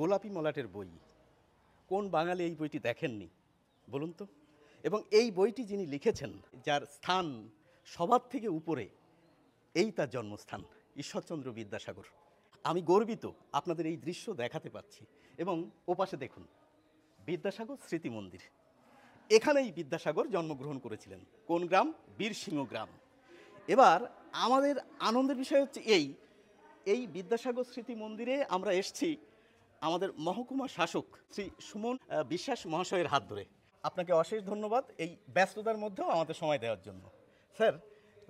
গোলাপি মলাটের বই, কোন বাঙালি এই বইটি দেখেননি বলুন তো? এবং এই বইটি যিনি লিখেছেন, যার স্থান সবার থেকে উপরে, এই তার জন্মস্থান ঈশ্বরচন্দ্র বিদ্যাসাগর। আমি গর্বিত আপনাদের এই দৃশ্য দেখাতে পাচ্ছি। এবং ওপাশে দেখুন বিদ্যাসাগর স্মৃতি মন্দির। এখানেই বিদ্যাসাগর জন্মগ্রহণ করেছিলেন। কোন গ্রাম? বীরসিংহ গ্রাম। এবার আমাদের আনন্দের বিষয় হচ্ছে এই বিদ্যাসাগর স্মৃতি মন্দিরে আমরা এসেছি আমাদের মহকুমা শাসক শ্রী সুমন বিশ্বাস মহাশয়ের হাত ধরে। আপনাকে অশেষ ধন্যবাদ এই ব্যস্ততার মধ্যেও আমাদের সময় দেওয়ার জন্য। স্যার,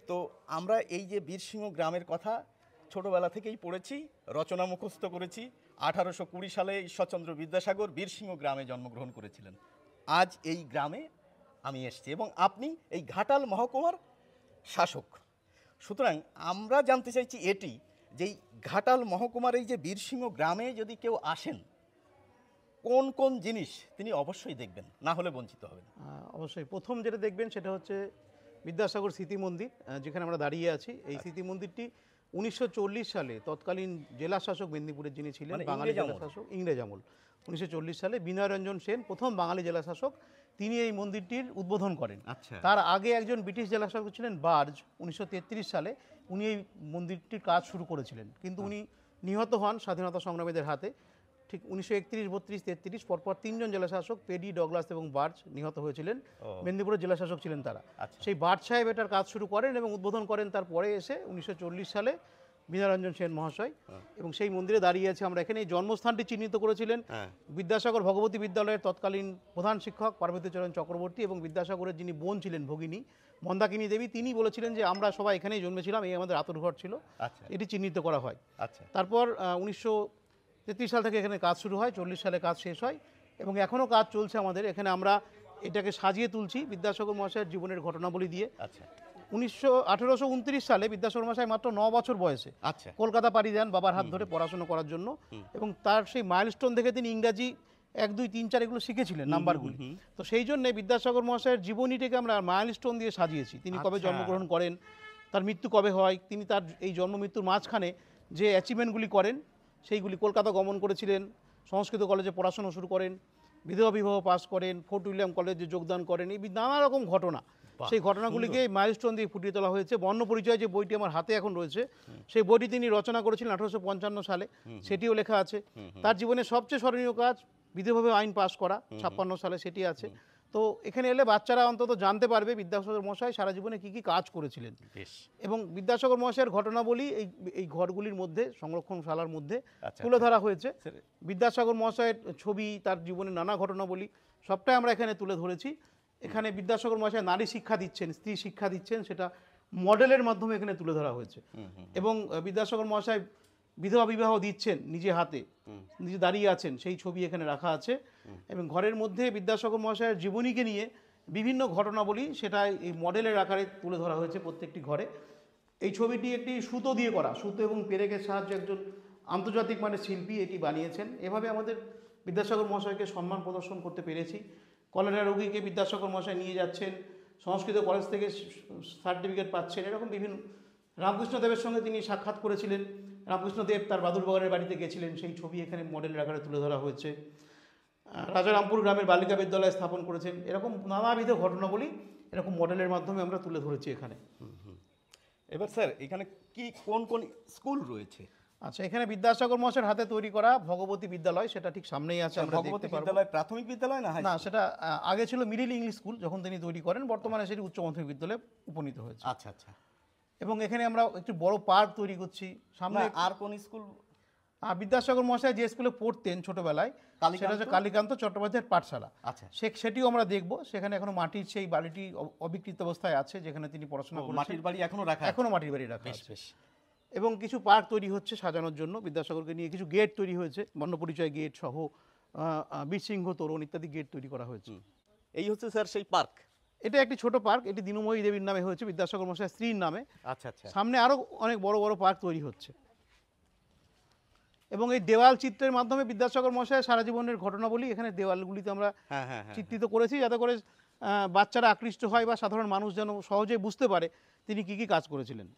তো আমরা এই যে বীরসিংহ গ্রামের কথা ছোটোবেলা থেকেই পড়েছি, রচনা মুখস্থ করেছি। 1820 সালে ঈশ্বরচন্দ্র বিদ্যাসাগর বীরসিংহ গ্রামে জন্মগ্রহণ করেছিলেন। আজ এই গ্রামে আমি এসেছি এবং আপনি এই ঘাটাল মহকুমার শাসক। সুতরাং আমরা জানতে চাইছি এটি যে এই ঘাটাল মহকুমার এই যে বীরসিংহ গ্রামে যদি কেউ আসেন, কোন কোন জিনিস তিনি অবশ্যই দেখবেন, না হলে বঞ্চিত হবেন? অবশ্যই প্রথম যেটা দেখবেন সেটা হচ্ছে বিদ্যাসাগর স্মৃতি মন্দির, যেখানে আমরা দাঁড়িয়ে আছি। এই স্মৃতি মন্দিরটি 1940 সালে তৎকালীন জেলা শাসক মেদিনীপুরের যিনি ছিলেন, বাঙালি জেলা শাসক, ইংরেজ আমল 1940 সালে বিনয়রঞ্জন সেন প্রথম বাঙালি জেলা শাসক, তিনি এই মন্দিরটির উদ্বোধন করেন। তার আগে একজন ব্রিটিশ জেলা শাসক ছিলেন বার্জ, 1933 সালে উনি এই মন্দিরটির কাজ শুরু করেছিলেন, কিন্তু উনি নিহত হন স্বাধীনতা সংগ্রামীদের হাতে। ঠিক 1931, 32, 33 পরপর তিনজন জেলা শাসক পেডি, ডগলাস এবং বার্জ নিহত হয়েছিলেন। মেদিনীপুরের জেলা শাসক ছিলেন তারা। সেই বার্জ সাহেব এটার কাজ শুরু করেন এবং উদ্বোধন করেন। তারপরে এসে 1940 সালে বিনয়রঞ্জন সেন মহাশয়, এবং সেই মন্দিরে দাঁড়িয়ে আছে আমরা এখানে। এই জন্মস্থানটি চিহ্নিত করেছিলেন বিদ্যাসাগর ভগবতী বিদ্যালয়ের তৎকালীন প্রধান শিক্ষক পার্বতীচরণ চক্রবর্তী, এবং বিদ্যাসাগরের যিনি বোন ছিলেন ভগিনী মন্দাকিনী দেবী, তিনি বলেছিলেন যে আমরা সবাই এখানেই জন্মেছিলাম, এই আমাদের আতুরঘর ছিল। এটি চিহ্নিত করা হয়। তারপর 1933 সাল থেকে এখানে কাজ শুরু হয়, 40 সালে কাজ শেষ হয় এবং এখনও কাজ চলছে আমাদের এখানে। আমরা এটাকে সাজিয়ে তুলছি বিদ্যাসাগর মহাশয়ের জীবনের ঘটনাবলী দিয়ে। 1829 সালে বিদ্যাসাগর মহাশয় মাত্র 9 বছর বয়সে কলকাতা পাড়ি দেন বাবার হাত ধরে পড়াশোনা করার জন্য, এবং তার সেই মাইলস্টোন দেখে তিনি ইংরাজি 1, 2, 3, 4 এগুলো শিখেছিলেন নাম্বারগুলি। তো সেই জন্যে বিদ্যাসাগর মহাশয়ের জীবনীটিকে আমরা মাইলস্টোন দিয়ে সাজিয়েছি। তিনি কবে জন্মগ্রহণ করেন, তার মৃত্যু কবে হয়, তিনি তার এই জন্ম মৃত্যুর মাঝখানে যে অ্যাচিভমেন্টগুলি করেন সেইগুলি, কলকাতা গমন করেছিলেন, সংস্কৃত কলেজে পড়াশোনা শুরু করেন, বিধবা বিবাহ পাস করেন, ফোর্ট উইলিয়াম কলেজে যোগদান করেন, এই নানা রকম ঘটনা, সেই ঘটনাগুলিকে মাইলস্টোন দিয়ে ফুটিয়ে তোলা হয়েছে। বর্ণপরিচয় যে বইটি আমার হাতে এখন রয়েছে, সেই বইটি তিনি রচনা করেছিলেন 1855 সালে, সেটিও লেখা আছে। তার জীবনের সবচেয়ে স্মরণীয় কাজ বিধবা আইন পাস করা 56 সালে, সেটি আছে। তো এখানে এলে বাচ্চারা অন্তত জানতে পারবে বিদ্যাসাগর মহাশয় সারা জীবনে কী কী কাজ করেছিলেন। এবং বিদ্যাসাগর মহাশয়ের ঘটনাবলী এই ঘরগুলির মধ্যে, সংরক্ষণশালার মধ্যে তুলে ধরা হয়েছে। বিদ্যাসাগর মহাশয়ের ছবি, তার জীবনের নানা ঘটনাবলী সবটাই আমরা এখানে তুলে ধরেছি। এখানে বিদ্যাসাগর মহাশয় নারী শিক্ষা দিচ্ছেন, স্ত্রী শিক্ষা দিচ্ছেন, সেটা মডেলের মাধ্যমে এখানে তুলে ধরা হয়েছে। এবং বিদ্যাসাগর মহাশয় বিধবা বিবাহ দিচ্ছেন নিজে হাতে, নিজে দাঁড়িয়ে আছেন, সেই ছবি এখানে রাখা আছে। এবং ঘরের মধ্যে বিদ্যাসাগর মহাশয়ের জীবনীকে নিয়ে বিভিন্ন ঘটনাবলী, সেটা এই মডেলের আকারে তুলে ধরা হয়েছে প্রত্যেকটি ঘরে। এই ছবিটি একটি সুতো দিয়ে করা, সুতো এবং পেরেকের সাহায্যে একজন আন্তর্জাতিক মানের শিল্পী এটি বানিয়েছেন। এভাবে আমাদের বিদ্যাসাগর মহাশয়কে সম্মান প্রদর্শন করতে পেরেছি। কলেরা রোগীকে বিদ্যাসাগর মহাশয় নিয়ে যাচ্ছেন, সংস্কৃত কলেজ থেকে সার্টিফিকেট পাচ্ছেন, এরকম বিভিন্ন। রামকৃষ্ণদেবের সঙ্গে তিনি সাক্ষাৎ করেছিলেন, রামকৃষ্ণদেব তার বাদুরবাগানের বাড়িতে গেছিলেন, সেই ছবি এখানে মডেলের আকারে তুলে ধরা হয়েছে। রাজারামপুর গ্রামের বালিকা বিদ্যালয় স্থাপন করেছেন, এরকম নানাবিধ ঘটনাবলী এরকম মডেলের মাধ্যমে আমরা তুলে ধরেছি এখানে। এবার স্যার, এখানে কি কোন কোন স্কুল রয়েছে? আচ্ছা, এখানে বিদ্যাসাগর মহাশয়ের হাতে তৈরি করা ভগবতী বিদ্যালয়, সেটা ঠিক সামনেই আছে। আমরা ভগবতী বিদ্যালয় প্রাথমিক বিদ্যালয় না, সেটা আগে ছিল মিডিল ইংলিশ স্কুল, যখন তিনি তৈরি করেন, বর্তমানে সেটি উচ্চ মাধ্যমিক বিদ্যালয়ে উপনীত হয়েছে। আচ্ছা আচ্ছা। এবং এখানে আমরা একটি বড় পার্ক তৈরি করছি সামনে। আর কোন স্কুল? বিদ্যাসাগর মহাশয় যে স্কুলে পড়তেন ছোটবেলায়, সেটা হচ্ছে কালীকান্ত চট্টোপাধ্যায়ের পাঠশালা। আচ্ছা, সেটিও আমরা দেখবো। সেখানে এখনো মাটির সেই বাড়িটি অবিকৃত অবস্থায় আছে, যেখানে তিনি পড়াশোনা করেন। মাটির বাড়ি এখনো মাটির বাড়ি রাখা আছে। এবং কিছু পার্ক তৈরি হচ্ছে সাজানোর জন্য বিদ্যাসাগরকে নিয়ে। কিছু গেট তৈরি হয়েছে, বর্ণপরিচয় গেট সহ বীরসিংহ তোরণ ইত্যাদি গেট তৈরি করা হয়েছে। এই হচ্ছে স্যার সেই পার্ক। এটা একটি ছোট পার্ক, এটি দিনুময়ী দেবীর নামে হয়েছে, বিদ্যাসাগর মহাশয়ের স্ত্রীর নামে। আচ্ছা আচ্ছা। সামনে আরও অনেক বড় বড় পার্ক তৈরি হচ্ছে। এবং এই দেওয়াল চিত্রের মাধ্যমে বিদ্যাসাগর মহাশয়ের সারা জীবনের ঘটনাবলী এখানে দেওয়ালগুলিতে আমরা চিত্রিত করেছি, যাতে করে বাচ্চারা আকৃষ্ট হয় বা সাধারণ মানুষ যেন সহজেই বুঝতে পারে তিনি কী কী কাজ করেছিলেন।